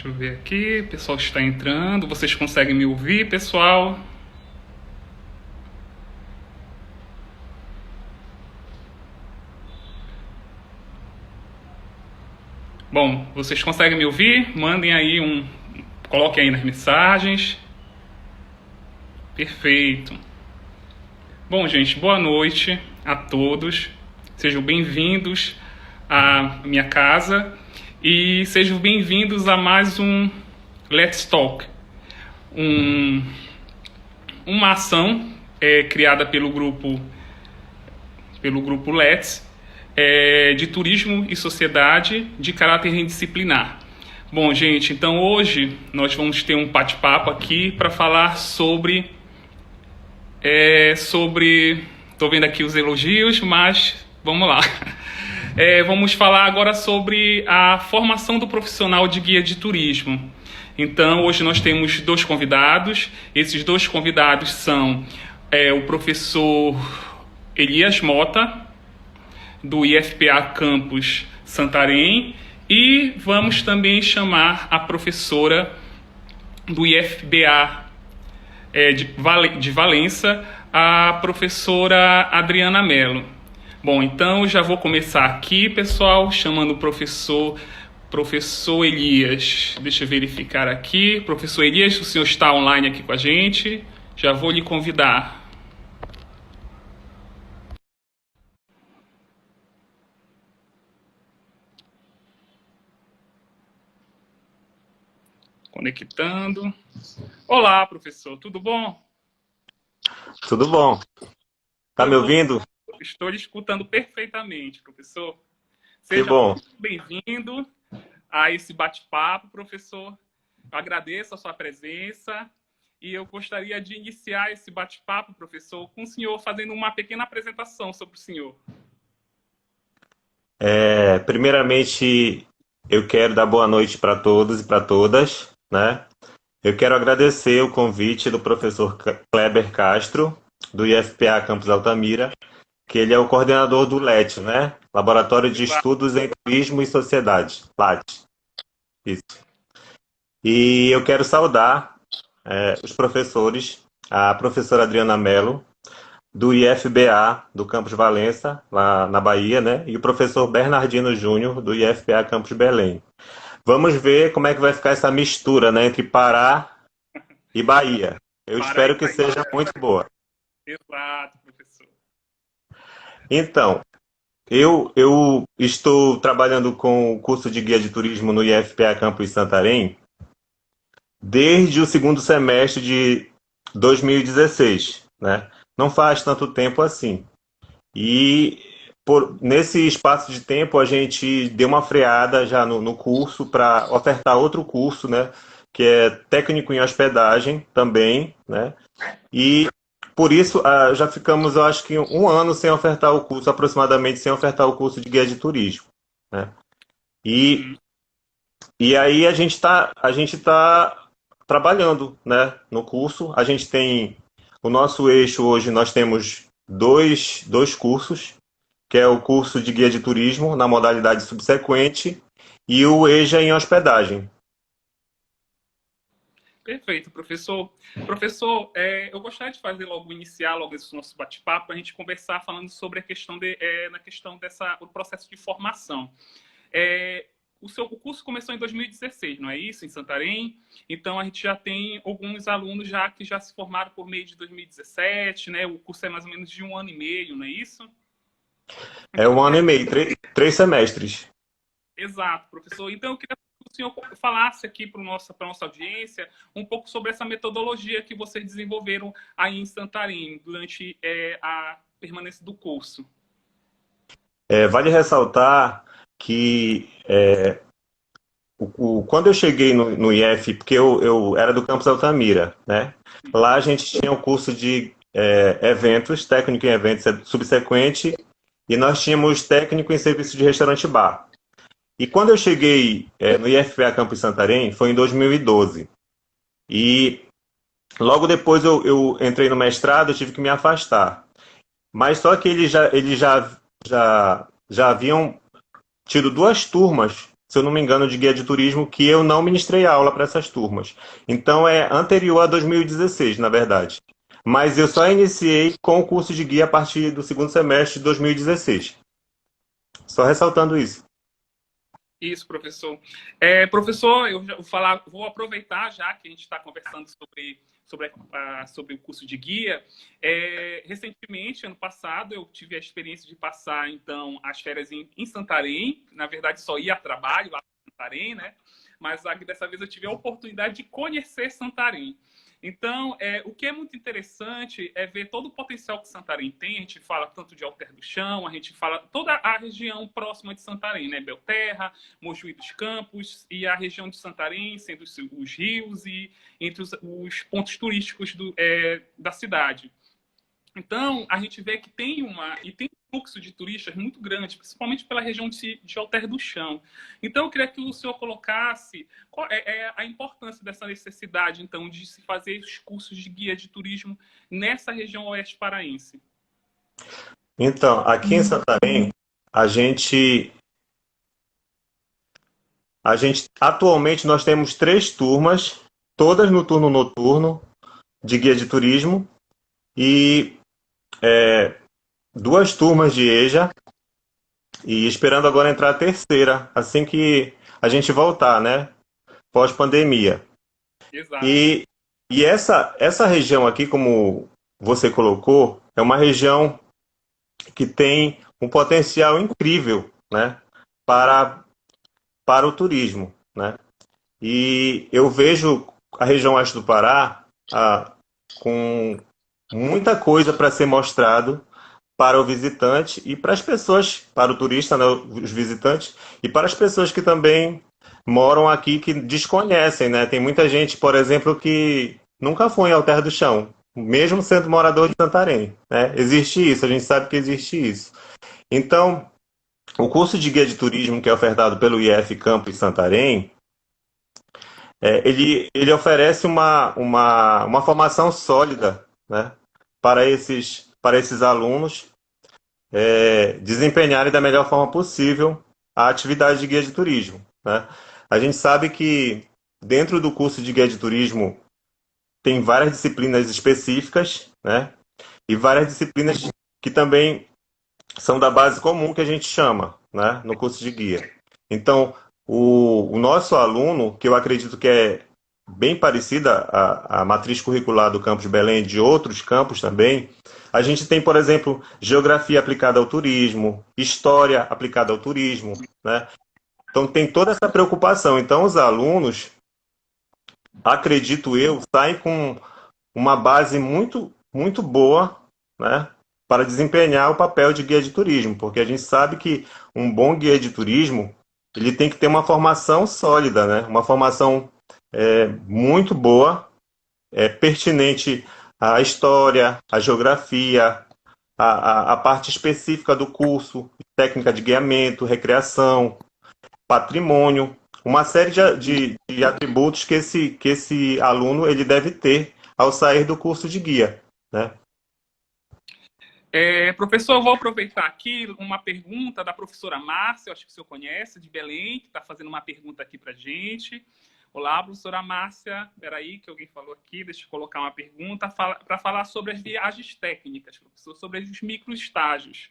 Deixa eu ver aqui, o pessoal está entrando. Vocês conseguem me ouvir, pessoal? Bom, vocês conseguem me ouvir? Mandem aí coloquem aí nas mensagens. Perfeito. Bom, gente, boa noite a todos. Sejam bem-vindos à minha casa e sejam bem-vindos a mais um Let's Talk, uma ação criada pelo grupo Let's, de turismo e sociedade de caráter indisciplinar. Bom, gente, então hoje nós vamos ter um bate-papo aqui para falar sobre... Estou vendo aqui os elogios, mas vamos lá. Vamos falar agora sobre a formação do profissional de guia de turismo. Então, hoje nós temos dois convidados. Esses dois convidados são o professor Elias Mota, do IFPA Campus Santarém, e vamos também chamar a professora do IFBA de Valença, a professora Adriana Mello. Bom, então já vou começar aqui, pessoal, chamando o professor Elias. Deixa eu verificar aqui. Professor Elias, o senhor está online aqui com a gente. Já vou lhe convidar. Conectando. Olá, professor, tudo bom? Tudo bom. Tá me ouvindo? Estou lhe escutando perfeitamente, professor. Que Seja bom. muito bem-vindo a esse bate-papo, professor. Eu agradeço a sua presença e eu gostaria de iniciar esse bate-papo, professor, com o senhor fazendo uma pequena apresentação sobre o senhor. Primeiramente, eu quero dar boa noite para todos e para todas, né? Eu quero agradecer o convite do professor Kleber Castro, do IFPA Campus Altamira, que ele é o coordenador do LET, né? Laboratório de Estudos em Turismo e Sociedade, LAT. Isso. E eu quero saudar os professores, a professora Adriana Mello, do IFBA, do Campus Valença, lá na Bahia, né? E o professor Bernardino Júnior, do IFPA Campus Belém. Vamos ver como é que vai ficar essa mistura, né, entre Pará e Bahia. Eu espero que seja muito boa. Exato, professor. Então, eu estou trabalhando com o curso de guia de turismo no IFPA Campus Santarém desde o segundo semestre de 2016, né? Não faz tanto tempo assim. E nesse espaço de tempo a gente deu uma freada já no curso para ofertar outro curso, né? Que é técnico em hospedagem também, né? E por isso já ficamos, eu acho que um ano sem ofertar o curso, aproximadamente sem ofertar o curso de guia de turismo, né? E aí a gente tá trabalhando, né, no curso. A gente tem o nosso eixo hoje, nós temos dois cursos, que é o curso de guia de turismo na modalidade subsequente e o EJA em hospedagem. Perfeito, professor. Professor, eu gostaria de iniciar logo esse nosso bate-papo, para a gente conversar falando sobre a questão do processo de formação. O curso começou em 2016, não é isso? Em Santarém. Então, a gente já tem alguns alunos que já se formaram por meio de 2017, né? O curso é mais ou menos de 1 ano e meio, não é isso? É 1 ano e meio, três semestres. Exato, professor. Então, eu queria que o senhor falasse aqui para a nossa audiência um pouco sobre essa metodologia que vocês desenvolveram aí em Santarém durante a permanência do curso. Vale ressaltar que quando eu cheguei no IF, porque eu era do campus Altamira, né? Lá a gente tinha o curso de eventos, técnico em eventos subsequente, e nós tínhamos técnico em serviço de restaurante-bar. E quando eu cheguei no IFPA Campus Santarém, foi em 2012. E logo depois eu entrei no mestrado, eu tive que me afastar. Mas só que eles já haviam tido 2 turmas se eu não me engano, de guia de turismo, que eu não ministrei aula para essas turmas. Então é anterior a 2016, na verdade. Mas eu só iniciei com o curso de guia a partir do segundo semestre de 2016. Só ressaltando isso. Isso, professor. Professor, eu já vou falar, vou aproveitar já que a gente está conversando sobre o curso de guia. Recentemente, ano passado, eu tive a experiência de passar, então, as férias em Santarém. Na verdade, só ia a trabalho lá em Santarém, né? Mas dessa vez eu tive a oportunidade de conhecer Santarém. Então, o que é muito interessante é ver todo o potencial que Santarém tem. A gente fala tanto de Alter do Chão, a gente fala toda a região próxima de Santarém, né? Belterra, Mojuí dos Campos e a região de Santarém, sendo os rios e entre os pontos turísticos da cidade. Então, a gente vê que tem um fluxo de turistas muito grande, principalmente pela região de Alter do Chão. Então, eu queria que o senhor colocasse qual é a importância dessa necessidade, então, de se fazer os cursos de guia de turismo nessa região oeste paraense. Então, aqui em Santarém, a gente, atualmente nós temos 3 turmas, todas no turno noturno, de guia de turismo, e 2 turmas de EJA, e esperando agora entrar a terceira, assim que a gente voltar, né? Pós-pandemia. Exato. E essa região aqui, como você colocou, é uma região que tem um potencial incrível, né? Para o turismo, né? E eu vejo a região oeste do Pará com muita coisa para ser mostrado para o visitante e para as pessoas, para o turista, né, os visitantes, e para as pessoas que também moram aqui que desconhecem, né? Tem muita gente, por exemplo, que nunca foi em Alter do Chão, mesmo sendo morador de Santarém, né? Existe isso, a gente sabe que existe isso. Então, o curso de guia de turismo que é ofertado pelo IF Campus Santarém, ele oferece uma formação sólida, né, para esses alunos desempenharem da melhor forma possível a atividade de guia de turismo, né? A gente sabe que dentro do curso de guia de turismo tem várias disciplinas específicas, né, e várias disciplinas que também são da base comum que a gente chama, né, no curso de guia. Então, o nosso aluno, que eu acredito que é bem parecida à matriz curricular do campus Belém e de outros campos também, a gente tem, por exemplo, geografia aplicada ao turismo, história aplicada ao turismo, né? Então tem toda essa preocupação. Então os alunos, acredito eu, saem com uma base muito, muito boa, né, para desempenhar o papel de guia de turismo, porque a gente sabe que um bom guia de turismo ele tem que ter uma formação sólida, né? Uma formação muito boa, pertinente à história, à geografia, à parte específica do curso, técnica de guiamento, recreação, patrimônio, uma série de atributos que esse aluno ele deve ter ao sair do curso de guia, né? Professor, eu vou aproveitar aqui uma pergunta da professora Márcia, eu acho que o senhor conhece, de Belém, que está fazendo uma pergunta aqui para a gente. Olá, professora Márcia. Espera aí, que alguém falou aqui, deixa eu colocar uma pergunta para falar sobre as viagens técnicas, professor, sobre os microestágios.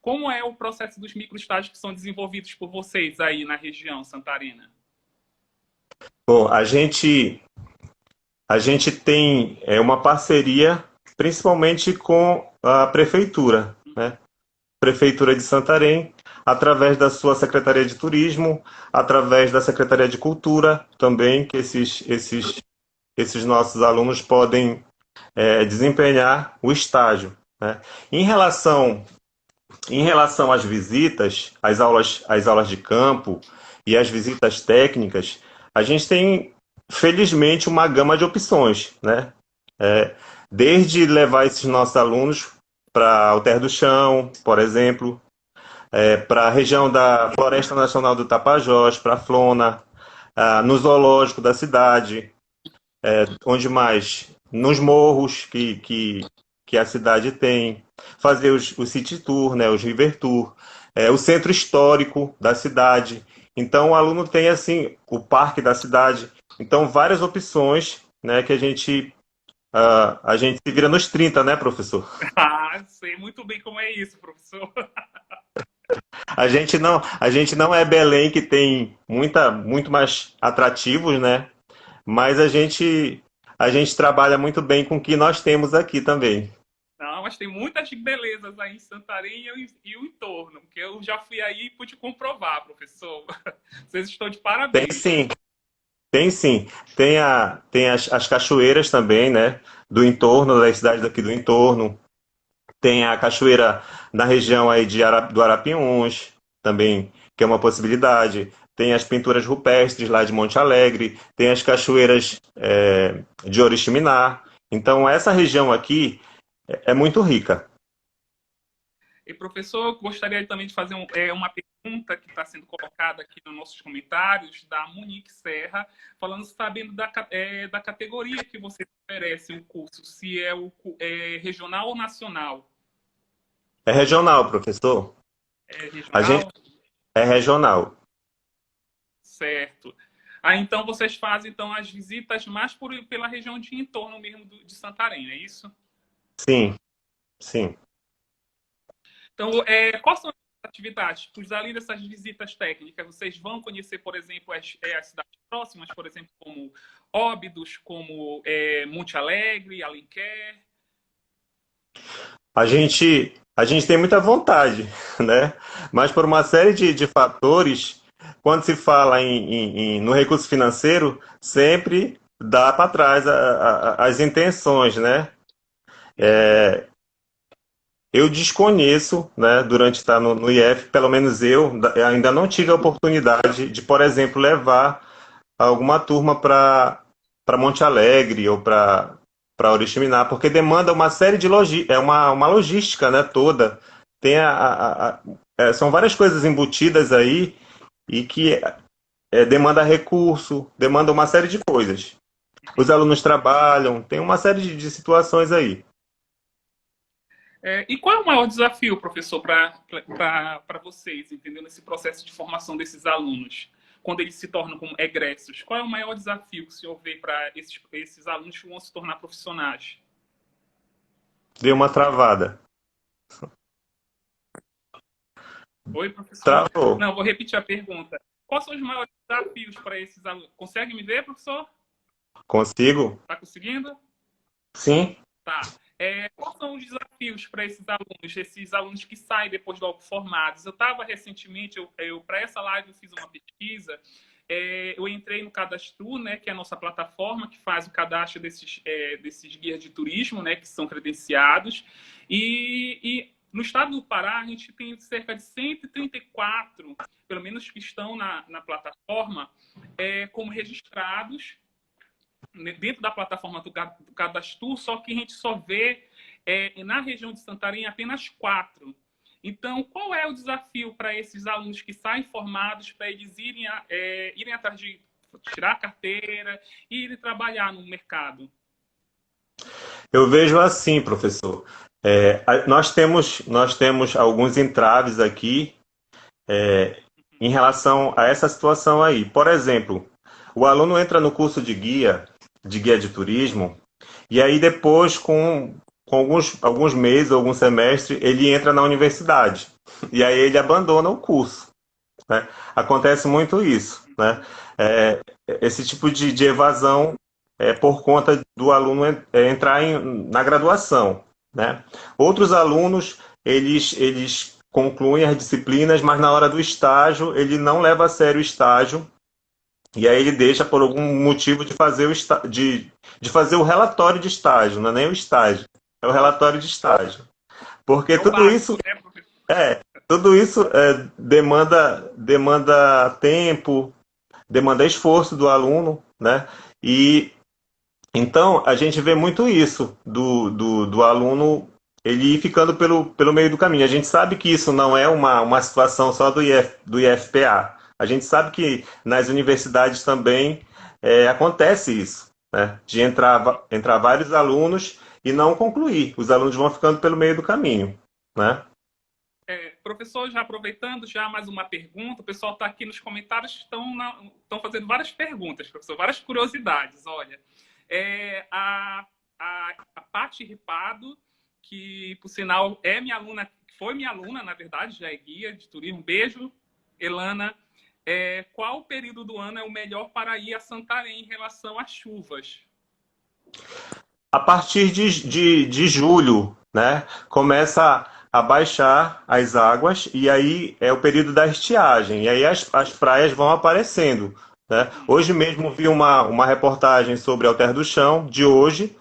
Como é o processo dos microestágios que são desenvolvidos por vocês aí na região santarina? Bom, a gente tem uma parceria principalmente com a prefeitura, né? Prefeitura de Santarém, através da sua Secretaria de Turismo, através da Secretaria de Cultura também, que esses nossos alunos podem desempenhar o estágio, né? Em relação às visitas, às aulas de campo e às visitas técnicas, a gente tem, felizmente, uma gama de opções, né? Desde levar esses nossos alunos para Alter do Chão, por exemplo, para a região da Floresta Nacional do Tapajós, para a Flona, no zoológico da cidade, onde mais? Nos morros que a cidade tem, fazer os city tour, né, os river tour, o centro histórico da cidade. Então, o aluno tem, assim, o parque da cidade. Então, várias opções, né, que a gente se vira nos 30, né, professor? Ah, sei muito bem como é isso, professor. A gente não é Belém, que tem muito mais atrativos, né? Mas a gente trabalha muito bem com o que nós temos aqui também. Não, mas tem muitas belezas aí em Santarém e o entorno, que eu já fui aí e pude comprovar, professor. Vocês estão de Tem parabéns. sim, tem sim. Tem as cachoeiras também, né? Do entorno, das cidades daqui do entorno. Tem a cachoeira na região aí do Arapiuns, também, que é uma possibilidade. Tem as pinturas rupestres lá de Monte Alegre. Tem as cachoeiras de Oriximiná. Então, essa região aqui é muito rica. E, professor, eu gostaria também de fazer uma pergunta que está sendo colocada aqui nos nossos comentários, da Monique Serra, falando, sabendo da categoria que você oferece o curso, se é regional ou nacional. É regional, professor. É A gente regional? é regional. Certo. Ah, então vocês fazem então as visitas mais pela região de entorno mesmo de Santarém, é isso? Sim, sim. Então, quais são as atividades? Pois, além dessas visitas técnicas, vocês vão conhecer, por exemplo, as cidades próximas, por exemplo, como Óbidos, como Monte Alegre, Alenquer. A gente tem muita vontade, né? Mas por uma série de fatores, quando se fala no recurso financeiro, sempre dá para trás as intenções, né? Eu desconheço, né, durante estar no IF, pelo menos eu ainda não tive a oportunidade de, por exemplo, levar alguma turma para Monte Alegre ou para Oriximiná, porque demanda uma série de logística, é uma logística, né, toda. Tem são várias coisas embutidas aí e que demanda recurso, demanda uma série de coisas. Os alunos trabalham, tem uma série de situações aí. E qual é o maior desafio, professor, para vocês, entendeu? Nesse processo de formação desses alunos, quando eles se tornam como egressos? Qual é o maior desafio que o senhor vê para esses alunos que vão se tornar profissionais? Deu uma travada. Oi, professor? Travou. Não, vou repetir a pergunta. Quais são os maiores desafios para esses alunos? Consegue me ver, professor? Consigo? Está conseguindo? Sim. Tá. Quais são os desafios para esses alunos que saem depois do algo formados? Eu estava recentemente, para essa live eu fiz uma pesquisa, eu entrei no Cadastro, né, que é a nossa plataforma que faz o cadastro desses guias de turismo, né, que são credenciados, e no estado do Pará a gente tem cerca de 134, pelo menos que estão na plataforma, como registrados dentro da plataforma do Cadastro, só que a gente só vê na região de Santarém apenas 4. Então, qual é o desafio para esses alunos que saem formados para eles irem atrás de tirar a carteira e irem trabalhar no mercado? Eu vejo assim, professor. Nós temos alguns entraves aqui em relação a essa situação aí. Por exemplo, o aluno entra no curso de guia de turismo, e aí depois, com alguns meses, algum semestre, ele entra na universidade. E aí ele abandona o curso, né? Acontece muito isso, né? É, esse tipo de evasão é por conta do aluno entrar na graduação, né? Outros alunos, eles concluem as disciplinas, mas na hora do estágio, ele não leva a sério o estágio, e aí ele deixa por algum motivo de fazer o relatório de estágio, não é nem o estágio, é o relatório de estágio. Porque É o tudo básico, isso né, professor? demanda tempo, demanda esforço do aluno, né? E então a gente vê muito isso do aluno ele ir ficando pelo meio do caminho. A gente sabe que isso não é uma situação só do IFPA. A gente sabe que nas universidades também acontece isso, né? De entrar vários alunos e não concluir. Os alunos vão ficando pelo meio do caminho, né? Professor, já aproveitando, já mais uma pergunta. O pessoal está aqui nos comentários, estão fazendo várias perguntas, professor, várias curiosidades. Olha, a Paty Ripado, que, por sinal, é minha aluna, foi minha aluna, na verdade, já é guia de turismo. Beijo, Elana. Qual período do ano é o melhor para ir a Santarém em relação às chuvas? A partir de julho, né, começa a baixar as águas e aí é o período da estiagem. E aí as praias vão aparecendo, né? Hoje mesmo vi uma reportagem sobre Alter do Chão, de hoje,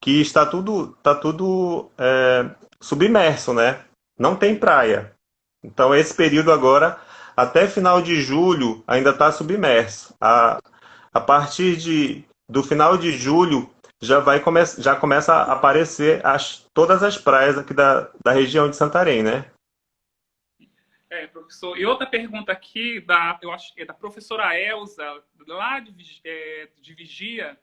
que está tudo submerso, né? Não tem praia. Então esse período agora, até final de julho, ainda está submerso. A partir do final de julho já começa a aparecer todas as praias aqui da região de Santarém, né? Professor. E outra pergunta aqui, eu acho que é da professora Elza, lá de Vigia,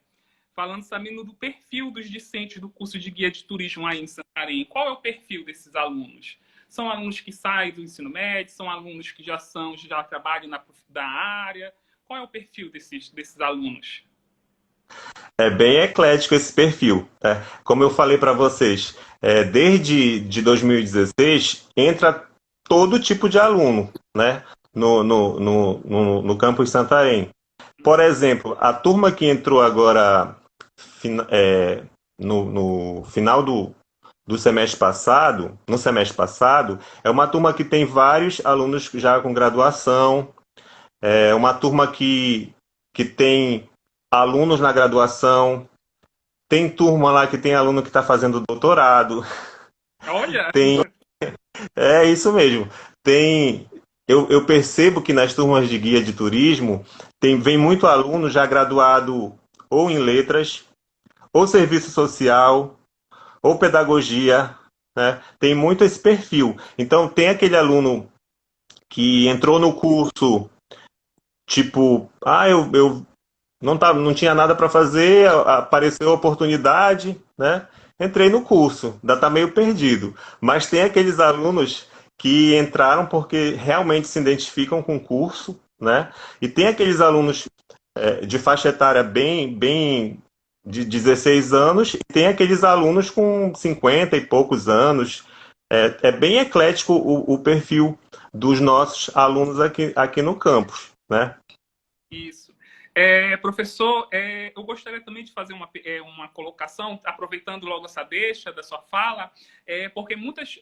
falando sabendo do perfil dos discentes do curso de guia de turismo aí em Santarém. Qual é o perfil desses alunos? São alunos que saem do ensino médio? São alunos que já trabalham da área? Qual é o perfil desses alunos? É bem eclético esse perfil, né? Como eu falei para vocês, desde de 2016 entra todo tipo de aluno, né? No campus Santarém. Por exemplo, a turma que entrou agora no final do semestre passado, no semestre passado, é uma turma que tem vários alunos já com graduação, é uma turma que tem alunos na graduação, tem turma lá que tem aluno que está fazendo doutorado, Olha! tem, é isso mesmo. Eu percebo que nas turmas de guia de turismo vem muito aluno já graduado ou em letras, ou serviço social, ou pedagogia, né? Tem muito esse perfil. Então tem aquele aluno que entrou no curso, tipo, eu não tinha nada para fazer, apareceu a oportunidade, né? Entrei no curso, ainda está meio perdido. Mas tem aqueles alunos que entraram porque realmente se identificam com o curso, né? E tem aqueles alunos de faixa etária bem de 16 anos, e tem aqueles alunos com 50 e poucos anos. É bem eclético o perfil dos nossos alunos aqui no campus, né? Isso. Professor, eu gostaria também de fazer uma colocação, aproveitando logo essa deixa da sua fala, porque muitos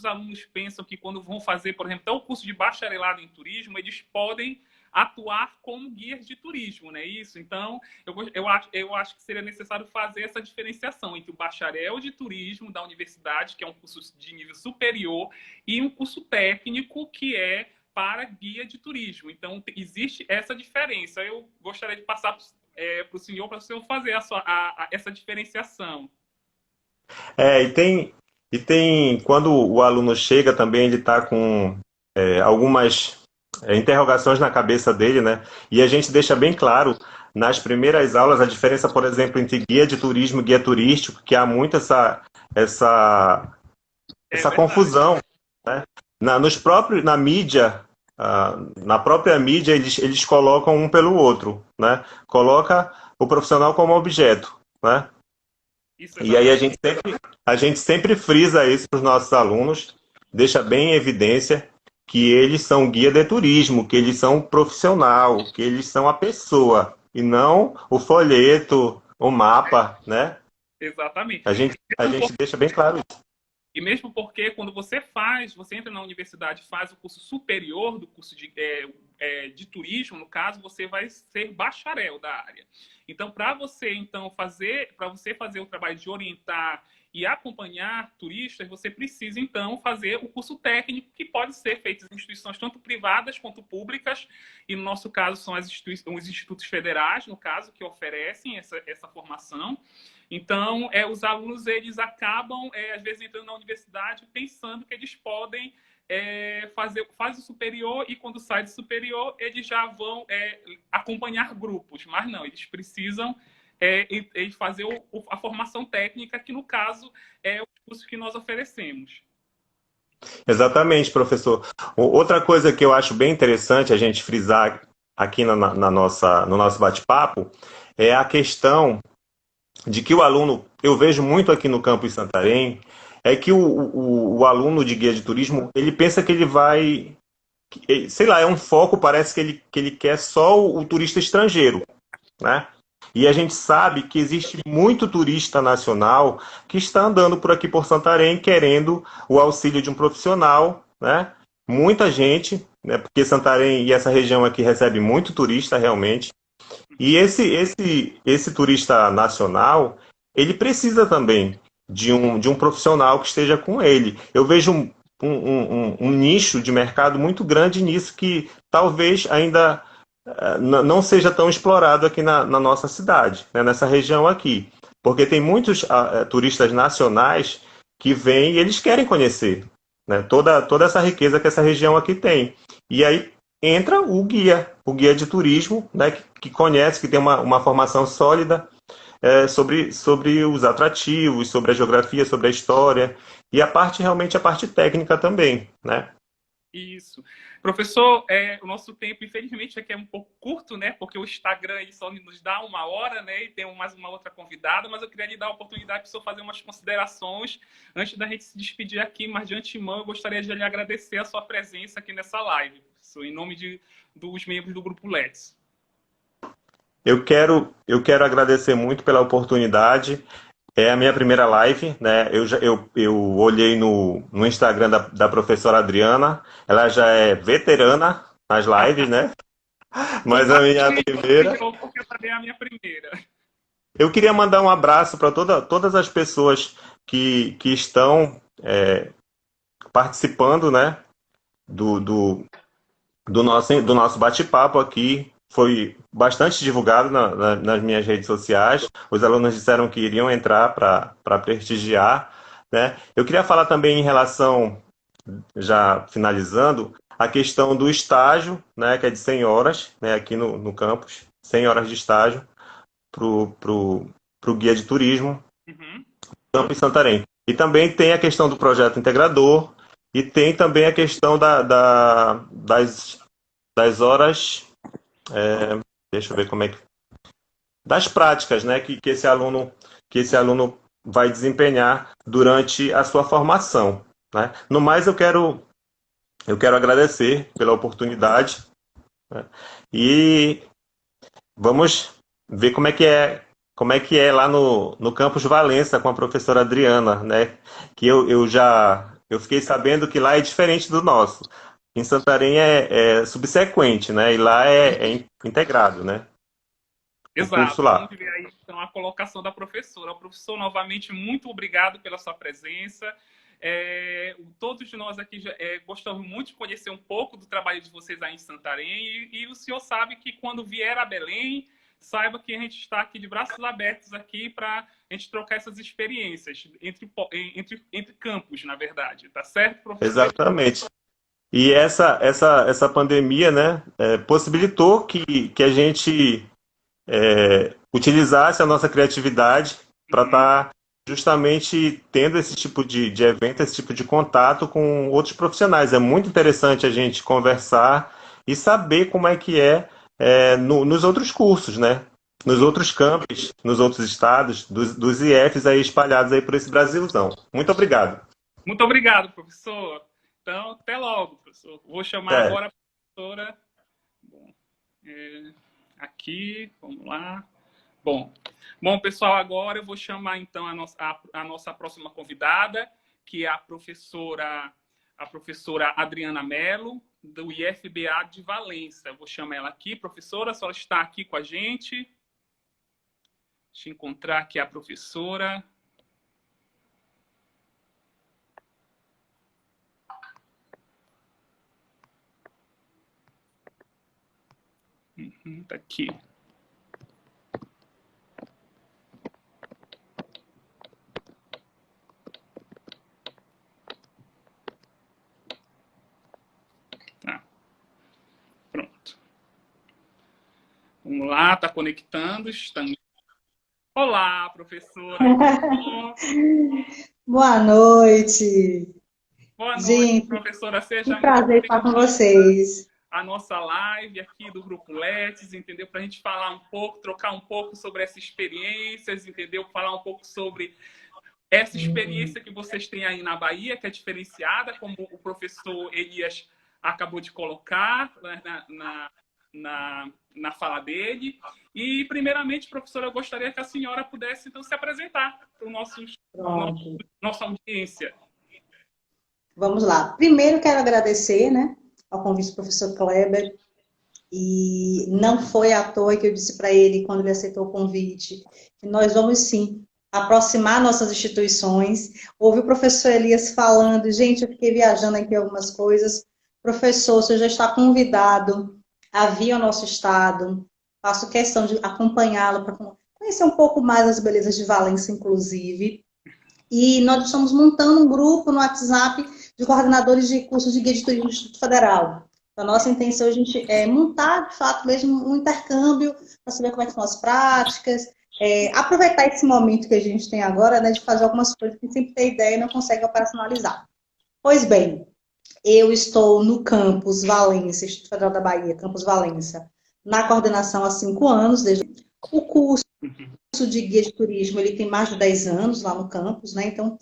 alunos pensam que quando vão fazer, por exemplo, até o curso de bacharelado em turismo, eles podem atuar como guias de turismo, não é isso? Então, eu acho que seria necessário fazer essa diferenciação entre o bacharel de turismo da universidade, que é um curso de nível superior, e um curso técnico, que é para guia de turismo. Então, existe essa diferença. Eu gostaria de passar para o senhor, para o senhor fazer essa diferenciação. E tem, quando o aluno chega também, ele está com algumas interrogações na cabeça dele, né? E a gente deixa bem claro nas primeiras aulas a diferença, por exemplo, entre guia de turismo e guia turístico, que há muito essa, essa Verdade. confusão, né? Na mídia, na própria mídia, eles colocam um pelo outro, né? Coloca o profissional como objeto, né? Isso, E aí exatamente. a gente sempre frisa isso para os nossos alunos, deixa bem em evidência que eles são guia de turismo, que eles são profissional, que eles são a pessoa, e não o folheto, o mapa, né? Exatamente. A gente deixa bem claro isso. E mesmo porque quando você entra na universidade, faz o curso superior do curso de turismo, no caso, você vai ser bacharel da área. Então, para você fazer o trabalho de orientar e acompanhar turistas, você precisa, então, fazer o curso técnico, que pode ser feito em instituições tanto privadas quanto públicas, e no nosso caso são os institutos federais, no caso, que oferecem essa formação. Então, os alunos, eles acabam, às vezes, entrando na universidade pensando que eles podem faz o superior, e quando sai do superior, eles já vão acompanhar grupos. Mas não, eles precisam fazer a formação técnica, que, no caso, é o curso que nós oferecemos. Exatamente, professor. Outra coisa que eu acho bem interessante a gente frisar aqui no nosso bate-papo é a questão de que o aluno, eu vejo muito aqui no campus Santarém, é que o aluno de guia de turismo, ele pensa que ele vai, sei lá, é um foco, parece que ele quer só o turista estrangeiro, né? E a gente sabe que existe muito turista nacional que está andando por aqui por Santarém querendo o auxílio de um profissional, né? Muita gente, né? Porque Santarém e essa região aqui recebe muito turista realmente. E esse turista nacional, ele precisa também de um profissional que esteja com ele. Eu vejo um nicho de mercado muito grande nisso que talvez ainda não seja tão explorado aqui na nossa cidade, né, nessa região aqui. Porque tem muitos turistas nacionais que vêm e eles querem conhecer, né, toda essa riqueza que essa região aqui tem. E aí entra o guia de turismo, né, que conhece, que tem uma formação sólida sobre os atrativos, sobre a geografia, sobre a história, e a parte, realmente, a parte técnica também, né? Isso. Professor, o nosso tempo, infelizmente, aqui é um pouco curto, né? Porque o Instagram aí só nos dá 1 hora, né? E tem mais uma outra convidada, mas eu queria lhe dar a oportunidade para o senhor fazer umas considerações antes da gente se despedir aqui, mas de antemão eu gostaria de lhe agradecer a sua presença aqui nessa live, professor, em nome dos membros do Grupo Let's. Eu quero agradecer muito pela oportunidade. É a minha primeira live, né? Eu olhei no Instagram da professora Adriana, ela já é veterana nas lives, né? Não Mas a vale minha primeira. porque também é a minha primeira. Eu queria mandar um abraço para todas as pessoas que estão participando, né? Do, do, do nosso bate-papo aqui. Foi bastante divulgado nas minhas redes sociais. Os alunos disseram que iriam entrar para prestigiar, né? Eu queria falar também em relação, já finalizando, a questão do estágio, né, que é de 100 horas, né, aqui no campus, 100 horas de estágio para o guia de turismo, Uhum. Campus Santarém. E também tem a questão do projeto integrador e tem também a questão das horas, deixa eu ver como é que, das práticas, né, que esse aluno vai desempenhar durante a sua formação, né? No mais, eu quero agradecer pela oportunidade, né? E vamos ver como é que é lá no campus Valença com a professora Adriana, né? Que eu fiquei sabendo que lá é diferente do nosso. Em Santarém é subsequente, né? E lá é integrado, né? O curso Exato. lá. Vamos ver aí então a colocação da professora. O professor, novamente, muito obrigado pela sua presença. Todos nós aqui gostamos muito de conhecer um pouco do trabalho de vocês aí em Santarém e o senhor sabe que quando vier a Belém, saiba que a gente está aqui de braços abertos aqui para a gente trocar essas experiências entre campos, na verdade. Tá certo, professor? Exatamente. E essa pandemia, né, possibilitou que a gente utilizasse a nossa criatividade para Uhum. estar justamente tendo esse tipo de evento, esse tipo de contato com outros profissionais. É muito interessante a gente conversar e saber como é que nos outros cursos, né? Nos outros campos, nos outros estados, dos IFs aí espalhados aí por esse Brasilzão. Muito obrigado. Muito obrigado, professor. Então, até logo, professor. Vou chamar Até. agora a professora. Bom, aqui, vamos lá. Bom, pessoal, agora eu vou chamar então a nossa próxima convidada, que é a professora Adriana Mello, do IFBA de Valença. Eu vou chamar ela aqui. Professora, a senhora está aqui com a gente. Deixa eu encontrar aqui a professora. Tá aqui. Tá. Pronto. Vamos lá, tá conectando. Estamos. Olá, professora. Boa noite. Boa noite, Gente, professora. que Seja muito prazer estar com bem-vinda vocês. à nossa live aqui do Grupo Letes, entendeu? Para a gente falar um pouco, trocar um pouco sobre essas experiências, entendeu? Falar um pouco sobre essa experiência que vocês têm aí na Bahia, que é diferenciada, como o professor Elias acabou de colocar né, na fala dele. E, primeiramente, professora, eu gostaria que a senhora pudesse, então, se apresentar para Pronto, nossa audiência. vamos lá. Primeiro quero agradecer, né, ao convite do professor Kleber, e não foi à toa que eu disse para ele, quando ele aceitou o convite, que nós vamos sim aproximar nossas instituições. Ouvi o professor Elias falando, gente, eu fiquei viajando aqui algumas coisas. Professor, você já está convidado a vir ao nosso estado, faço questão de acompanhá-lo para conhecer um pouco mais as belezas de Valença, inclusive. E nós estamos montando um grupo no WhatsApp de coordenadores de cursos de guia de turismo do Instituto Federal. Então, a nossa intenção é a gente montar, de fato, mesmo um intercâmbio para saber como é que são as práticas, aproveitar esse momento que a gente tem agora, né, de fazer algumas coisas que sempre tem ideia e não consegue operacionalizar. Pois bem, eu estou no campus Valença, Instituto Federal da Bahia, campus Valença, na coordenação há 5 anos, desde o curso de guia de turismo, ele tem mais de 10 anos lá no campus, né? Então,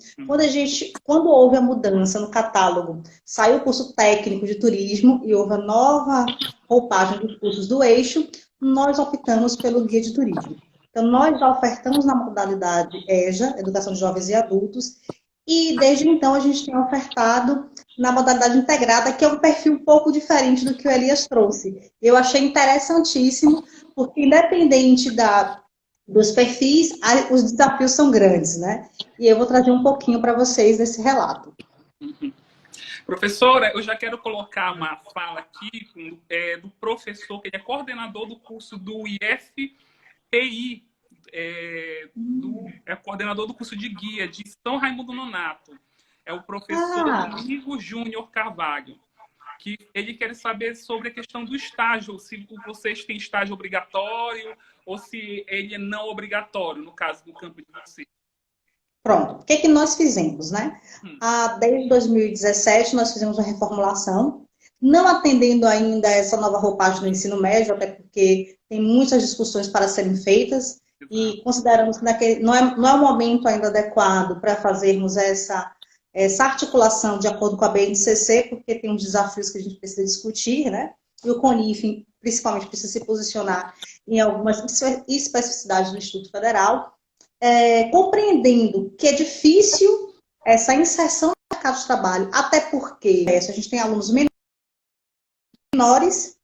quando houve a mudança no catálogo, saiu o curso técnico de turismo e houve a nova roupagem dos cursos do eixo, nós optamos pelo guia de turismo. Então, nós já ofertamos na modalidade EJA, Educação de Jovens e Adultos, e desde então a gente tem ofertado na modalidade integrada, que é um perfil um pouco diferente do que o Elias trouxe. Eu achei interessantíssimo, porque independente dos perfis, os desafios são grandes, né? E eu vou trazer um pouquinho para vocês desse relato. Professora, eu já quero colocar uma fala aqui do professor, que ele é coordenador do curso do IFTI, é coordenador do curso de guia de São Raimundo Nonato. É o professor Igor Júnior Carvalho, que ele quer saber sobre a questão do estágio, se vocês têm estágio obrigatório ou se ele é não obrigatório, no caso do campo de vocês. Pronto, o que é que nós fizemos, né? Desde 2017, nós fizemos uma reformulação, não atendendo ainda essa nova roupagem do ensino médio, até porque tem muitas discussões para serem feitas, e consideramos que não é o momento ainda adequado para fazermos essa articulação de acordo com a BNCC, porque tem uns desafios que a gente precisa discutir, né? E o CONIF, principalmente, precisa se posicionar em algumas especificidades do Instituto Federal, compreendendo que é difícil essa inserção no mercado de trabalho, até porque a gente tem alunos menores,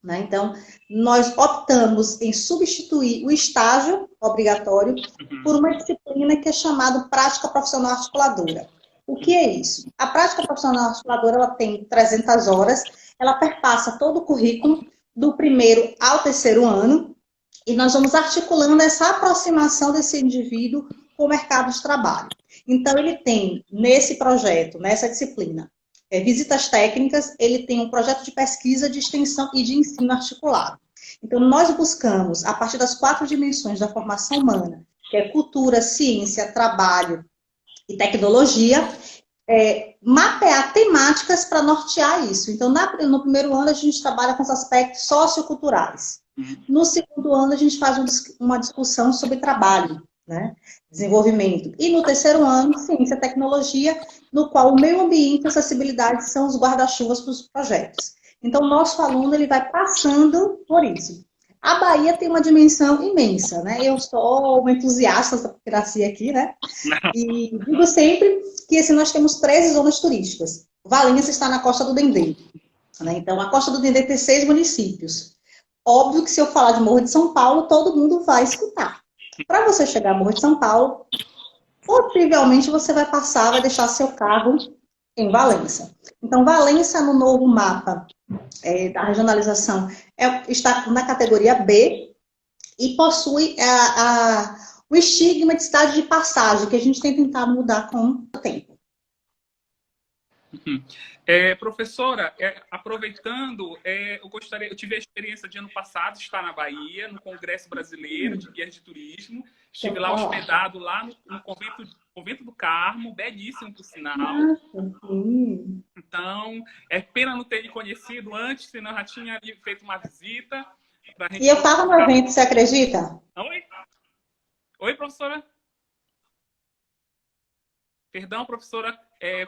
né? Então, nós optamos em substituir o estágio obrigatório por uma disciplina que é chamada Prática Profissional Articuladora. O que é isso? A prática profissional articuladora, ela tem 300 horas, ela perpassa todo o currículo, do primeiro ao terceiro ano, e nós vamos articulando essa aproximação desse indivíduo com o mercado de trabalho. Então, ele tem, nesse projeto, nessa disciplina, visitas técnicas, ele tem um projeto de pesquisa, de extensão e de ensino articulado. Então, nós buscamos, a partir das 4 dimensões da formação humana, que é cultura, ciência, trabalho e tecnologia, mapear temáticas para nortear isso. Então, no primeiro ano, a gente trabalha com os aspectos socioculturais. No segundo ano, a gente faz uma discussão sobre trabalho, né? Desenvolvimento. E no terceiro ano, ciência e tecnologia, no qual o meio ambiente e acessibilidade são os guarda-chuvas para os projetos. Então, o nosso aluno ele vai passando por isso. A Bahia tem uma dimensão imensa, né? Eu sou uma entusiasta da burocracia aqui, né? E digo sempre que assim, nós temos 13 zonas turísticas. Valença está na Costa do Dendê, né? Então, a Costa do Dendê tem 6 municípios. Óbvio que se eu falar de Morro de São Paulo, todo mundo vai escutar. Para você chegar a Morro de São Paulo, possivelmente você vai deixar seu carro em Valença. Então, Valença, no novo mapa da regionalização, está na categoria B e possui o estigma de cidade de passagem, que a gente tem tentado mudar com o tempo. Uhum. Professora, aproveitando, eu tive a experiência de ano passado estar na Bahia, no Congresso Brasileiro de Guias de Turismo. Estive lá hospedado lá no convento do Carmo, belíssimo por sinal. Então, é pena não ter lhe conhecido antes, senão eu já tinha ali feito uma visita. E eu estava no evento, você acredita? Oi? Oi, professora? Perdão, professora. Eu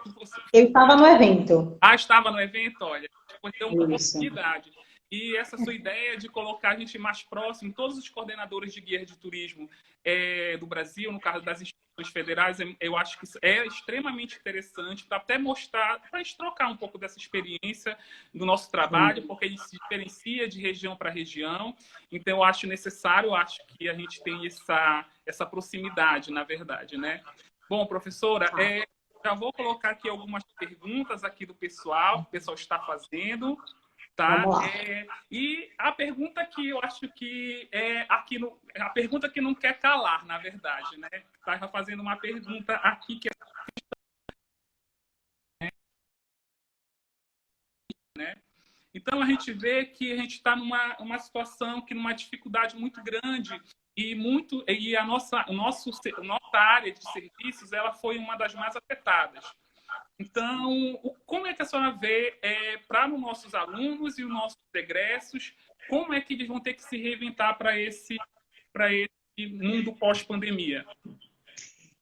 estava no evento. Estava no evento, olha, foi ter uma oportunidade. E essa sua ideia de colocar a gente mais próximo, todos os coordenadores de guias de turismo do Brasil, no caso das instituições federais, eu acho que isso é extremamente interessante para até mostrar, para a gente trocar um pouco dessa experiência do nosso trabalho, porque ele se diferencia de região para região. Então, eu acho necessário, eu acho que a gente tem essa proximidade, na verdade, né? Bom, professora, já vou colocar aqui algumas perguntas aqui do pessoal, que o pessoal está fazendo, tá? E a pergunta que eu acho que a pergunta que não quer calar, na verdade, né? Está fazendo uma pergunta aqui que né? Então a gente vê que a gente está numa situação que numa dificuldade muito grande e a nossa área de serviços ela foi uma das mais afetadas. Então, como é que a senhora vê para os nossos alunos e os nossos egressos, como é que eles vão ter que se reinventar para esse mundo pós-pandemia?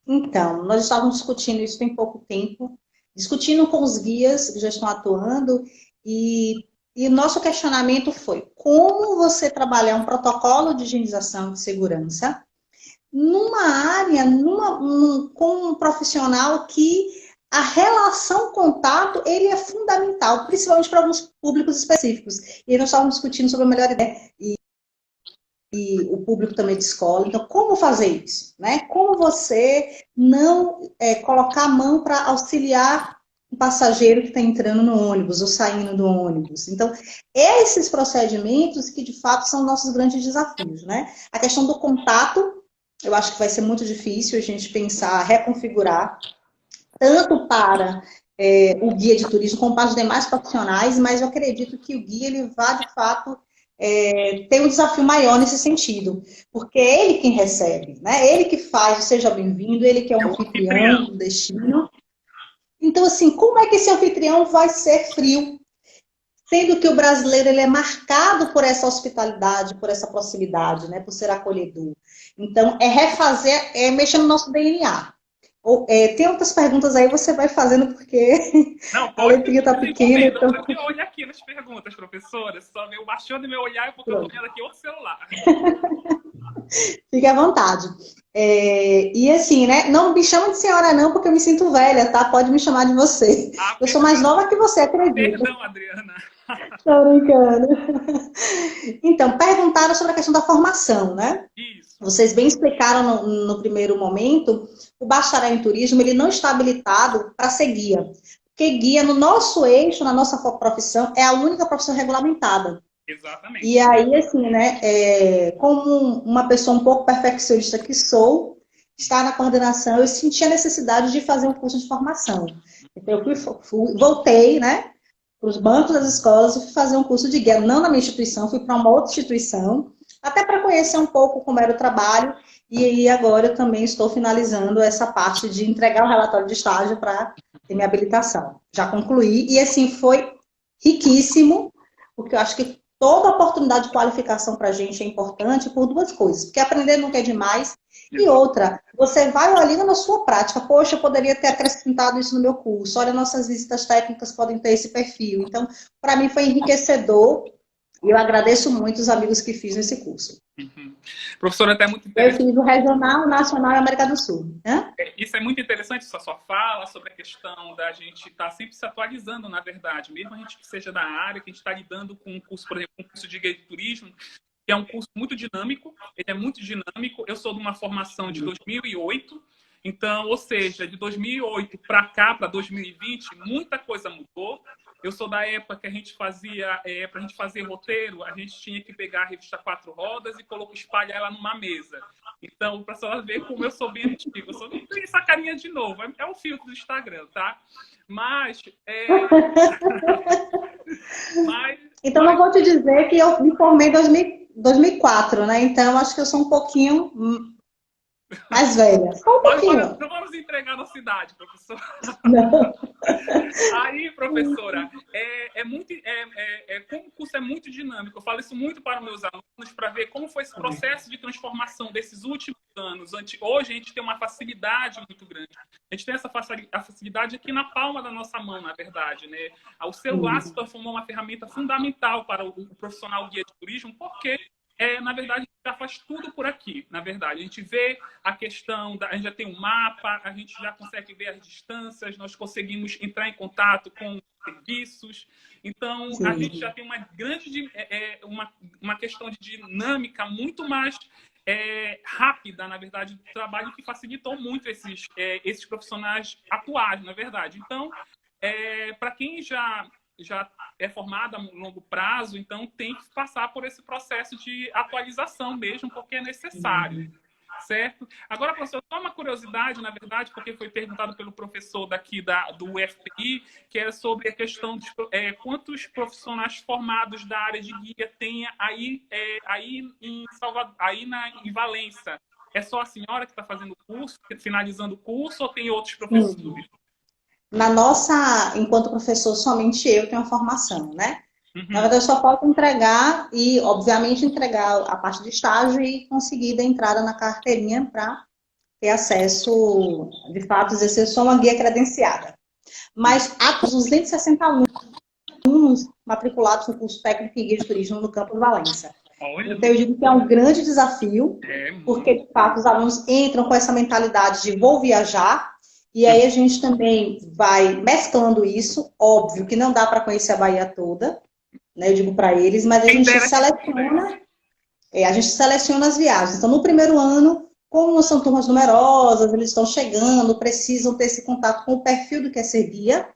Então, nós estávamos discutindo isso tem pouco tempo, discutindo com os guias que já estão atuando, e nosso questionamento foi como você trabalhar um protocolo de higienização de segurança numa área, com um profissional que a relação contato ele é fundamental, principalmente para alguns públicos específicos. E nós estávamos discutindo sobre a melhor ideia e o público também de escola. Então, como fazer isso? Né? Como você não colocar a mão para auxiliar o passageiro que está entrando no ônibus ou saindo do ônibus? Então, esses procedimentos que, de fato, são nossos grandes desafios. Né? A questão do contato, eu acho que vai ser muito difícil a gente pensar, reconfigurar, tanto para o guia de turismo como para os demais profissionais, mas eu acredito que o guia ele vai, de fato, ter um desafio maior nesse sentido, porque é ele quem recebe, né? Ele que faz o seja bem-vindo, ele que é o anfitrião do destino. Então, assim, como é que esse anfitrião vai ser frio? Sendo que o brasileiro ele é marcado por essa hospitalidade, por essa proximidade, né? Por ser acolhedor. Então, refazer, mexer no nosso DNA. Tem outras perguntas aí, você vai fazendo, porque a letrinha está pequena. Então... Eu olho aqui nas perguntas, professora. Só eu baixando meu olhar porque eu estou vendo aqui outro celular. Fique à vontade. E assim, né? Não me chama de senhora não, porque eu me sinto velha, tá? Pode me chamar de você. Eu sou mais nova que você, acredito. Perdão, Adriana. Tô brincando. Então, perguntaram sobre a questão da formação, né? Isso. Vocês bem explicaram no primeiro momento, o bacharel em turismo, ele não está habilitado para ser guia. Porque guia, no nosso eixo, na nossa profissão, é a única profissão regulamentada. Exatamente. E aí, assim, né, como uma pessoa um pouco perfeccionista que sou, estar na coordenação, eu senti a necessidade de fazer um curso de formação. Então, eu voltei, né, para os bancos das escolas e fui fazer um curso de guia, não na minha instituição, fui para uma outra instituição, até para conhecer um pouco como era o trabalho, e aí agora eu também estou finalizando essa parte de entregar o relatório de estágio para ter minha habilitação. Já concluí, e assim, foi riquíssimo, porque eu acho que toda oportunidade de qualificação para a gente é importante por duas coisas, porque aprender nunca é demais, e outra, você vai olhando na sua prática, poxa, eu poderia ter acrescentado isso no meu curso, olha, nossas visitas técnicas podem ter esse perfil. Então, para mim foi enriquecedor, e eu agradeço muito os amigos que fiz nesse curso. Uhum. Professora, até muito interessante. Eu fiz o Regional, Nacional e América do Sul. Isso é muito interessante, essa sua fala sobre a questão da gente estar sempre se atualizando, na verdade. Mesmo a gente que seja da área, que a gente está lidando com um curso, por exemplo, um curso de guia de turismo, que é um curso muito dinâmico, ele é muito dinâmico. Eu sou de uma formação de 2008, então, ou seja, de 2008 para cá, para 2020, muita coisa mudou. Eu sou da época que a gente fazia, para a gente fazer roteiro, a gente tinha que pegar a revista Quatro Rodas e espalhar ela numa mesa. Então, para a senhora ver como eu sou bem antigo, eu sou essa carinha de novo, é o filtro do Instagram, tá? Mas, mas, Então, não vou te dizer que eu me formei em 2004, né? Então, acho que eu sou um pouquinho mais velha. Só um nós pouquinho. não vamos entregar a nossa idade, professor. Não. Aí, professora, como o curso é muito dinâmico, eu falo isso muito para meus alunos, para ver como foi esse processo de transformação desses últimos anos. Hoje a gente tem uma facilidade muito grande. A gente tem a facilidade aqui na palma da nossa mão, na verdade, né? O celular se transformou uma ferramenta fundamental para o profissional guia de turismo, porque na verdade, a gente já faz tudo por aqui, na verdade. A gente vê a questão, a gente já tem um mapa, a gente já consegue ver as distâncias, nós conseguimos entrar em contato com serviços. Então, a gente já tem uma grande, uma questão de dinâmica muito mais rápida, na verdade, do trabalho, que facilitou muito esses profissionais atuais, na verdade. Então, para quem já é formada a longo prazo, então tem que passar por esse processo de atualização mesmo, porque é necessário, certo? Agora, professor, só uma curiosidade, na verdade, porque foi perguntado pelo professor daqui do UFPI, que era sobre a questão de quantos profissionais formados da área de guia tem aí em Salvador, em Valença. É só a senhora que está fazendo o curso, finalizando o curso, ou tem outros professores? Enquanto professor, somente eu tenho a formação, né? Na Uhum. verdade, eu só posso entregar e, obviamente, entregar a parte de estágio e conseguir dar entrada na carteirinha para ter acesso, de fato, exercer só uma guia credenciada. Mas há 260 alunos matriculados no curso técnico em guia de turismo no Campus Valença. Olha, Então, eu digo que é um grande desafio, porque, muito. de fato, os alunos entram com essa mentalidade de vou viajar, e aí a gente também vai mesclando isso. Óbvio que não dá para conhecer a Bahia toda, né? Eu digo para eles, mas Quem dera que pudesse. a gente seleciona as viagens. Então, no primeiro ano, como são turmas numerosas, eles estão chegando, precisam ter esse contato com o perfil do que é ser guia,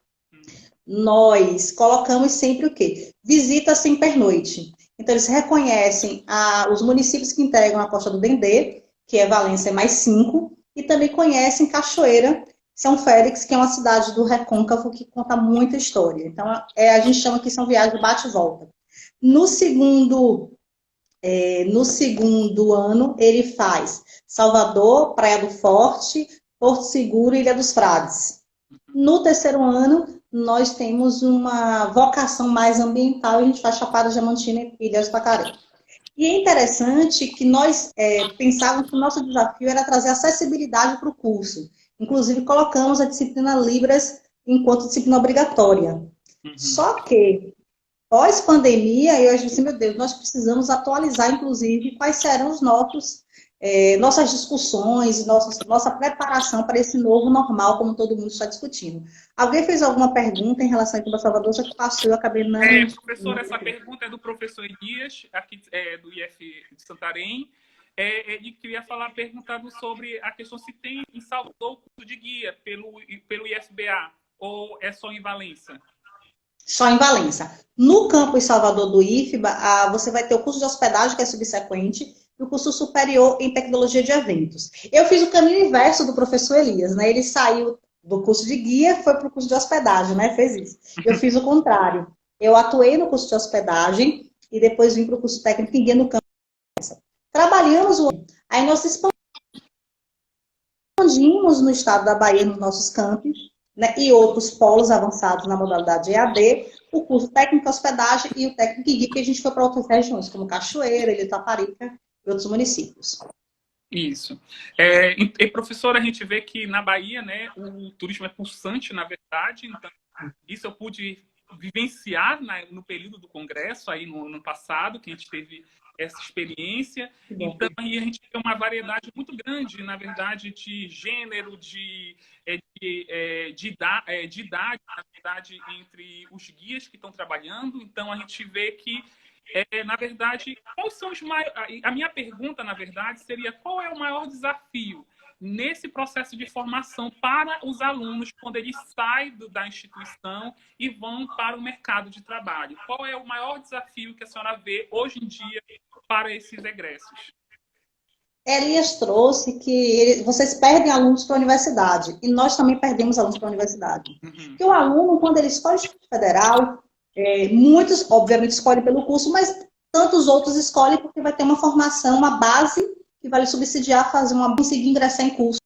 nós colocamos sempre o quê? Visita sem pernoite. Então, eles reconhecem os municípios que integram a Costa do Dendê, que é Valência mais 5, e também conhecem Cachoeira, São Félix, que é uma cidade do Recôncavo que conta muita história. Então, a gente chama que são viagens de bate e volta. No segundo ano, ele faz Salvador, Praia do Forte, Porto Seguro e Ilha dos Frades. No terceiro ano, nós temos uma vocação mais ambiental e a gente faz Chapada Diamantina e Ilhas do Tacaré. E é interessante que nós pensávamos que o nosso desafio era trazer acessibilidade para o curso. Inclusive, colocamos a disciplina Libras enquanto disciplina obrigatória. Só que, pós-pandemia, eu acho assim, meu Deus, nós precisamos atualizar, inclusive, quais serão nossas discussões, nossa preparação para esse novo normal, como todo mundo está discutindo. Alguém fez alguma pergunta em relação ao Salvador, já que passou, eu acabei não... Professor, essa pergunta é do professor Elias, aqui do IF de Santarém. Ele queria perguntando sobre a questão se tem em Salvador o curso de guia pelo IFBA, ou é só em Valença? Só em Valença. No campus Salvador do IFBA, você vai ter o curso de hospedagem, que é subsequente, e o curso superior em tecnologia de eventos. Eu fiz o caminho inverso do professor Elias, né? Ele saiu do curso de guia, foi para o curso de hospedagem, né? Fez isso. Eu fiz o contrário. Eu atuei no curso de hospedagem e depois vim para o curso técnico em guia no campus. Trabalhamos aí nós expandimos no estado da Bahia, nos nossos campos, né, e outros polos avançados na modalidade EAD, o curso técnico hospedagem e o técnico guia, que a gente foi para outras regiões, como Cachoeira, Ilha Itaparica e outros municípios. Isso. Professora, a gente vê que na Bahia, né, o turismo é pulsante, na verdade, então isso eu pude vivenciar no período do congresso, aí no ano passado, que a gente teve essa experiência. Então, aí a gente tem uma variedade muito grande, na verdade, de gênero, de idade, na verdade, entre os guias que estão trabalhando. Então, a gente vê que, na verdade, quais são os maiores... A minha pergunta, na verdade, seria qual é o maior desafio nesse processo de formação para os alunos quando eles saem da instituição e vão para o mercado de trabalho? Qual é o maior desafio que a senhora vê hoje em dia para esses egressos? Elias trouxe que vocês perdem alunos para a universidade, e nós também perdemos alunos para a universidade. Porque o aluno, quando ele escolhe o Instituto Federal, muitos, obviamente, escolhem pelo curso, mas tantos outros escolhem porque vai ter uma formação, uma base que vai lhe subsidiar conseguir ingressar em cursos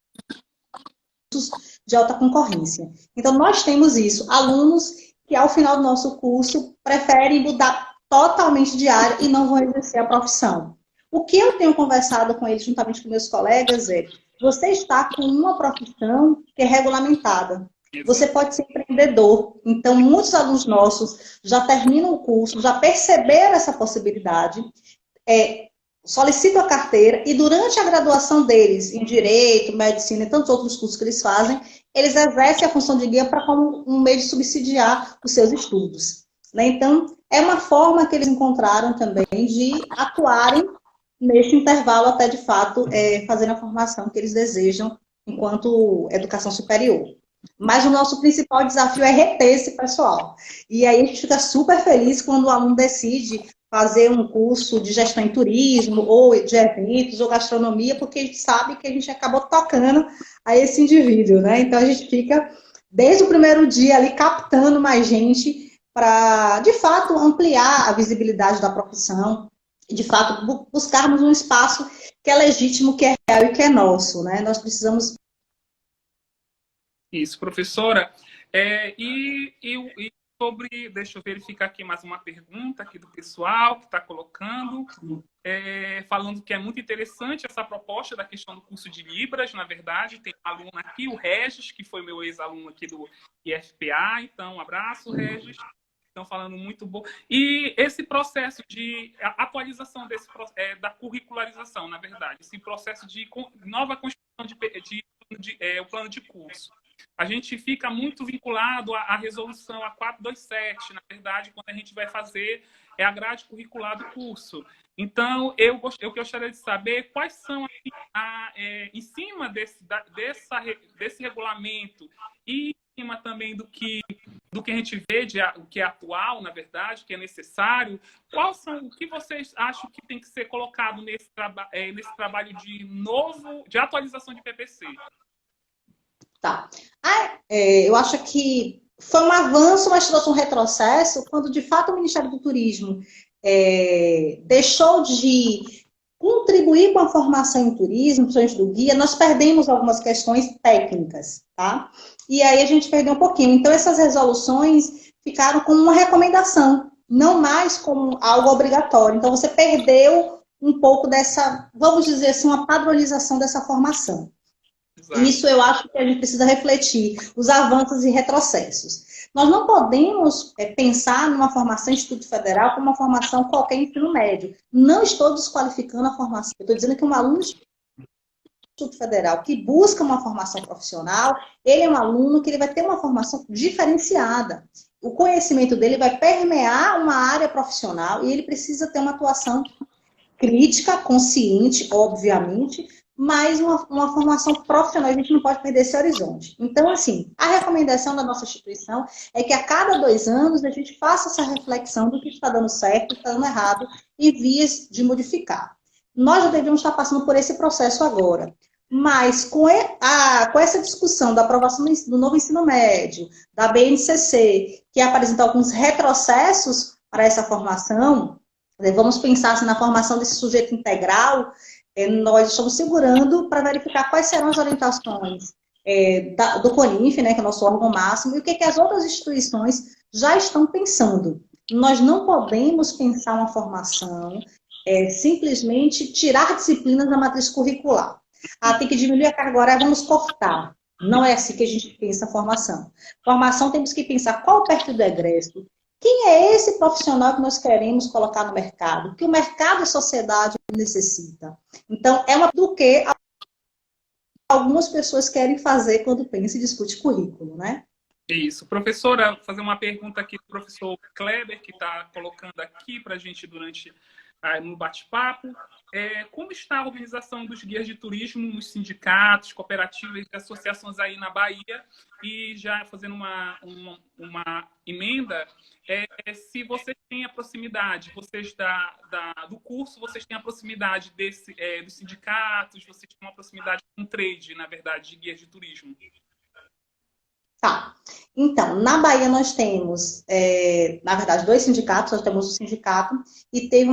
de alta concorrência. Então, nós temos isso, alunos que, ao final do nosso curso, preferem mudar totalmente de área e não vão exercer a profissão. O que eu tenho conversado com eles, juntamente com meus colegas, é: você está com uma profissão que é regulamentada. Você pode ser empreendedor. Então, muitos alunos nossos já terminam o curso, já perceberam essa possibilidade, solicitam a carteira e, durante a graduação deles, em Direito, Medicina e tantos outros cursos que eles fazem, eles exercem a função de guia para como um meio de subsidiar os seus estudos. Né? Então, é uma forma que eles encontraram também de atuarem neste intervalo até, de fato, fazer a formação que eles desejam enquanto educação superior. Mas o nosso principal desafio é reter esse pessoal. E aí a gente fica super feliz quando o aluno decide fazer um curso de gestão em turismo, ou de eventos, ou gastronomia, porque a gente sabe que a gente acabou tocando a esse indivíduo, né? Então a gente fica, desde o primeiro dia ali, captando mais gente para, de fato, ampliar a visibilidade da profissão, e, de fato, buscarmos um espaço que é legítimo, que é real e que é nosso, né? Nós precisamos... Isso, professora. E sobre, deixa eu verificar aqui mais uma pergunta aqui do pessoal que está colocando, falando que é muito interessante essa proposta da questão do curso de Libras. Na verdade, tem um aluno aqui, o Regis, que foi meu ex-aluno aqui do IFPA. Então, um abraço, Regis. Estão falando muito bom. E esse processo de atualização da curricularização, na verdade, esse processo de nova constituição o plano de curso. A gente fica muito vinculado à resolução, a 427, na verdade, quando a gente vai fazer a grade curricular do curso. Então, eu gostaria de saber quais são, em cima desse regulamento e em cima também do que a gente vê, que é atual, na verdade, que é necessário, o que vocês acham que tem que ser colocado nesse trabalho de atualização de PPC? Tá. Eu acho que foi um avanço, mas trouxe um retrocesso, quando, de fato, o Ministério do Turismo deixou de contribuir com a formação em turismo, principalmente do guia. Nós perdemos algumas questões técnicas, tá? E aí a gente perdeu um pouquinho. Então, essas resoluções ficaram como uma recomendação, não mais como algo obrigatório. Então, você perdeu um pouco dessa, vamos dizer assim, uma padronização dessa formação. Exato. Isso eu acho que a gente precisa refletir, os avanços e retrocessos. Nós não podemos pensar numa formação em Instituto Federal como uma formação qualquer em ensino médio. Não estou desqualificando a formação. Eu estou dizendo que um aluno de Instituto Federal que busca uma formação profissional, ele é um aluno que ele vai ter uma formação diferenciada. O conhecimento dele vai permear uma área profissional e ele precisa ter uma atuação crítica, consciente, obviamente, mas uma formação profissional. A gente não pode perder esse horizonte. Então, assim, a recomendação da nossa instituição é que a cada 2 anos a gente faça essa reflexão do que está dando certo, o que está dando errado e vias de modificar. Nós já devemos estar passando por esse processo agora. Mas com essa discussão da aprovação do novo ensino médio, da BNCC, que apresenta alguns retrocessos para essa formação, vamos pensar assim, na formação desse sujeito integral, nós estamos segurando para verificar quais serão as orientações do CONIF, né, que é o nosso órgão máximo, e o que as outras instituições já estão pensando. Nós não podemos pensar uma formação simplesmente tirar disciplinas da matriz curricular. Tem que diminuir a carga horária, vamos cortar. Não é assim que a gente pensa a formação. Formação, temos que pensar qual o perfil do egresso, quem é esse profissional que nós queremos colocar no mercado, que o mercado e a sociedade necessita. Então, do que algumas pessoas querem fazer quando pensam e discute currículo, né? Isso. Professora, fazer uma pergunta aqui do professor Kleber, que está colocando aqui para a gente durante no bate-papo. Como está a organização dos guias de turismo nos sindicatos, cooperativas e associações aí na Bahia? E já fazendo uma emenda, se vocês têm a proximidade, vocês do curso, vocês têm a proximidade dos sindicatos, vocês têm uma proximidade com o trade, na verdade, de guias de turismo? Tá. Então, na Bahia nós temos, na verdade, dois sindicatos. Nós temos o sindicato e tem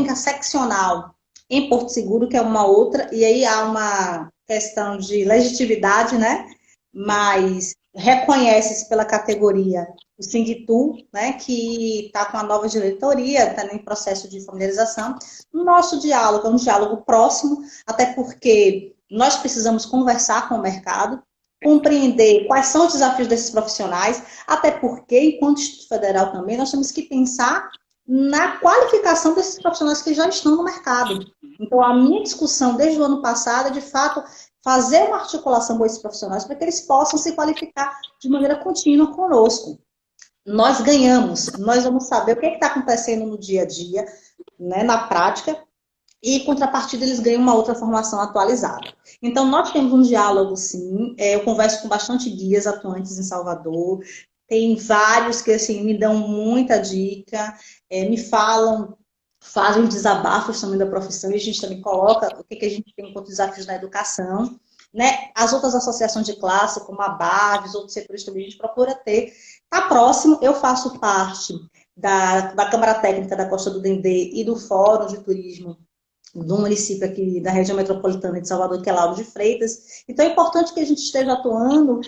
a seccional em Porto Seguro, que é uma outra, e aí há uma questão de legitimidade, né? Mas reconhece-se pela categoria o Sinditu, né? Que está com a nova diretoria, está em processo de familiarização. O nosso diálogo é um diálogo próximo, até porque nós precisamos conversar com o mercado, compreender quais são os desafios desses profissionais, até porque, enquanto Instituto Federal também, nós temos que pensar na qualificação desses profissionais que já estão no mercado. Então, a minha discussão desde o ano passado é, de fato, fazer uma articulação com esses profissionais para que eles possam se qualificar de maneira contínua conosco. Nós ganhamos, nós vamos saber o que está acontecendo no dia a dia, né, na prática, e, em contrapartida, eles ganham uma outra formação atualizada. Então, nós temos um diálogo, sim. Eu converso com bastante guias atuantes em Salvador. Tem vários que, assim, me dão muita dica, me falam, fazem desabafos também da profissão, e a gente também coloca o que a gente tem enquanto desafios na educação. Né? As outras associações de classe, como a BAVES, outros setores também, a gente procura ter. Está próximo. Eu faço parte da Câmara Técnica da Costa do Dendê e do Fórum de Turismo do município aqui da região metropolitana de Salvador, que é Lauro de Freitas. Então, é importante que a gente esteja atuando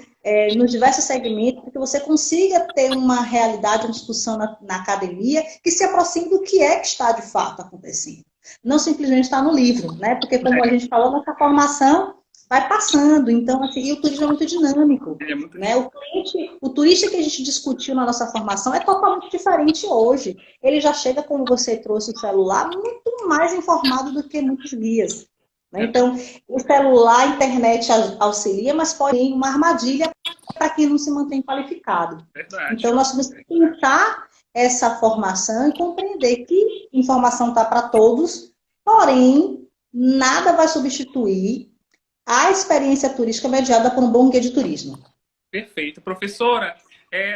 nos diversos segmentos, para que você consiga ter uma realidade, uma discussão na academia, que se aproxime do que está de fato acontecendo. Não simplesmente está no livro, né? Porque, como a gente falou, nossa formação vai passando. Então, assim, e o turismo é muito dinâmico. Né? O turista que a gente discutiu na nossa formação é totalmente diferente hoje. Ele já chega, como você trouxe o celular, muito mais informado do que muitos guias. Né? Então, o celular, a internet auxilia, mas pode ser uma armadilha para quem não se mantém qualificado. Verdade. Então, nós temos que tentar essa formação e compreender que informação está para todos, porém, nada vai substituir a experiência turística mediada por um bom guia de turismo. Perfeito. Professora,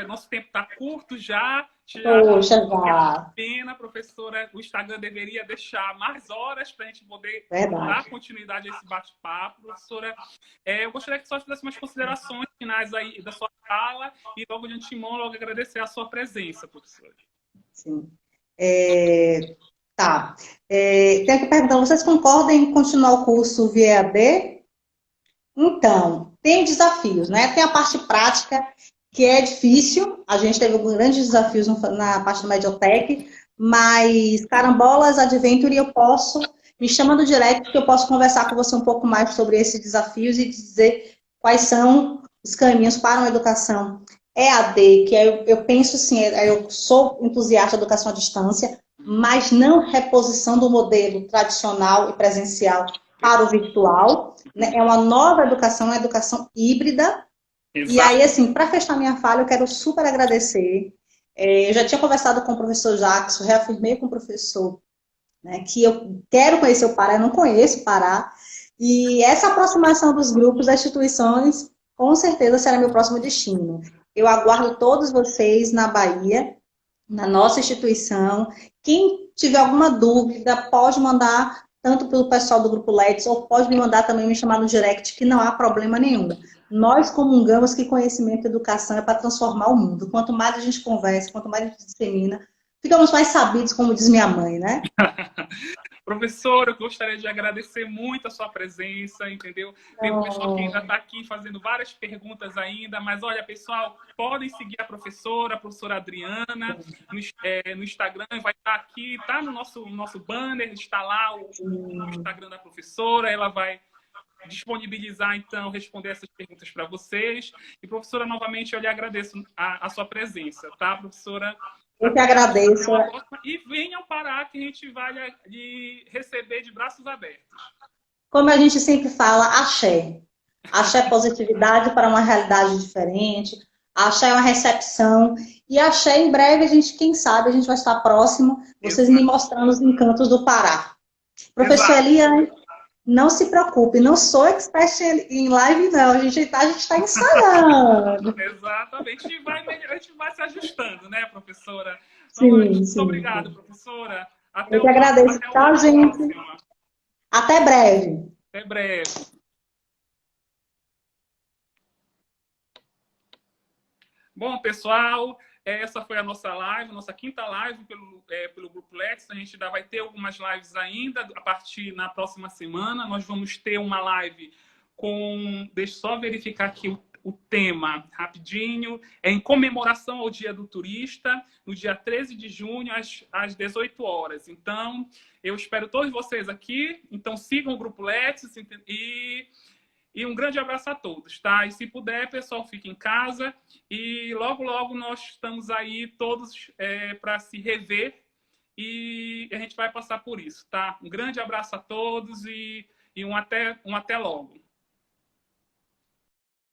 nosso tempo está curto já. Poxa, já. Pena, professora. O Instagram deveria deixar mais horas para a gente poder dar continuidade a esse bate-papo. Professora, eu gostaria que só fizesse umas considerações finais aí da sua fala e logo de antemão, logo agradecer a sua presença, professora. Sim. Tá. Tenho que perguntar, vocês concordam em continuar o curso via EAD? Então, tem desafios, né? Tem a parte prática, que é difícil. A gente teve grandes desafios na parte do Mediotech, mas carambolas, Adventure, me chama no direct que eu posso conversar com você um pouco mais sobre esses desafios e dizer quais são os caminhos para uma educação EAD, que eu penso assim, eu sou entusiasta da educação à distância, mas não reposição do modelo tradicional e presencial para o virtual, né? É uma nova educação, uma educação híbrida. Exato. E aí, assim, para fechar minha fala, eu quero super agradecer. Eu já tinha conversado com o professor Jackson, reafirmei com o professor, né, que eu quero conhecer o Pará, eu não conheço o Pará, e essa aproximação dos grupos, das instituições, com certeza será meu próximo destino. Eu aguardo todos vocês na Bahia, na nossa instituição. Quem tiver alguma dúvida, pode mandar tanto pelo pessoal do Grupo LEDs, ou pode me mandar também, me chamar no direct, que não há problema nenhum. Nós comungamos que conhecimento e educação é para transformar o mundo. Quanto mais a gente conversa, quanto mais a gente dissemina, ficamos mais sabidos, como diz minha mãe, né? Professora, eu gostaria de agradecer muito a sua presença, entendeu? Tem um pessoal que ainda está aqui fazendo várias perguntas ainda, mas olha, pessoal, podem seguir a professora Adriana, no Instagram, vai estar aqui, está no nosso banner, está lá o Instagram da professora, ela vai disponibilizar, então, responder essas perguntas para vocês. E, professora, novamente, eu lhe agradeço a sua presença, tá, professora? Eu que agradeço. E venham Pará, que a gente vai lhe receber de braços abertos. Como a gente sempre fala, axé. Axé positividade para uma realidade diferente. Axé é uma recepção. E axé, em breve, a gente, quem sabe, a gente vai estar próximo, vocês me Exato. mostrando os encantos do Pará. Professor Exato. Eliane, não se preocupe, não sou expert em live, não. A gente está ensaiando. Exatamente. A gente vai se ajustando, né, professora? Vamos, Sim, muito sim. obrigado, professora. Eu que agradeço, Até tá, uma gente? próxima. Até breve. Até breve. Bom, pessoal, essa foi a nossa live, nossa quinta live pelo Grupo Lex. A gente ainda vai ter algumas lives ainda a partir na próxima semana. Nós vamos ter uma live com. Deixa eu só verificar aqui o tema rapidinho. É em comemoração ao Dia do Turista, no dia 13 de junho, às 18 horas. Então, eu espero todos vocês aqui. Então, sigam o Grupo Lex e um grande abraço a todos, tá? E se puder, pessoal, fique em casa. E logo, logo nós estamos aí todos para se rever. E a gente vai passar por isso, tá? Um grande abraço a todos e um até logo.